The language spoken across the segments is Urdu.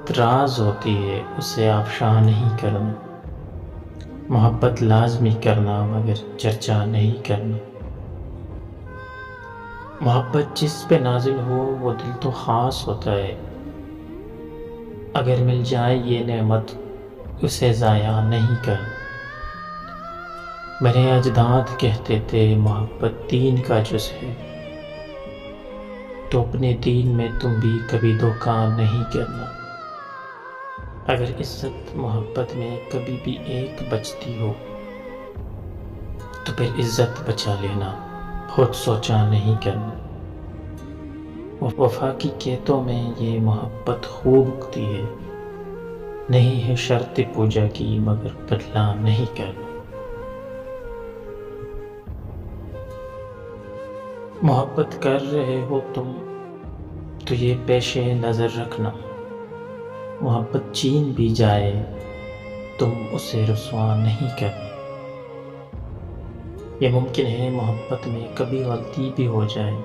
محبت راز ہوتی ہے، اسے آفشاں نہیں کرنا۔ محبت لازمی کرنا مگر چرچا نہیں کرنا۔ محبت جس پہ نازل ہو وہ دل تو خاص ہوتا ہے، اگر مل جائے یہ نعمت اسے ضائع نہیں کرنا۔ میرے اجداد کہتے تھے محبت دین کا جز ہے، تو اپنے دین میں تم بھی کبھی دھوکہ نہیں کرنا۔ اگر عزت محبت میں کبھی بھی ایک بچتی ہو تو پھر عزت بچا لینا، بہت سوچا نہیں کرنا۔ وفا کی کیتوں میں یہ محبت خوب اگتی ہے، نہیں ہے شرط پوجا کی مگر بدلہ نہیں کرنا۔ محبت کر رہے ہو تم تو یہ پیش نظر رکھنا، محبت چھین بھی جائے تم اسے رسوا نہیں کرنا۔ یہ ممکن ہے محبت میں کبھی غلطی بھی ہو جائے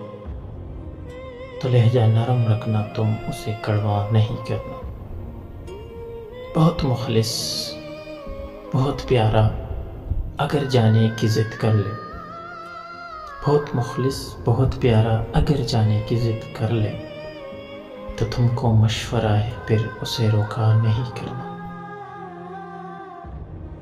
تو لہجہ نرم رکھنا، تم اسے کڑوا نہیں کرنا۔ بہت مخلص بہت پیارا اگر جانے کی ضد کر لے، بہت مخلص بہت پیارا اگر جانے کی ضد کر لے تو تم کو مشورہ ہے پھر اسے روکا نہیں کرنا۔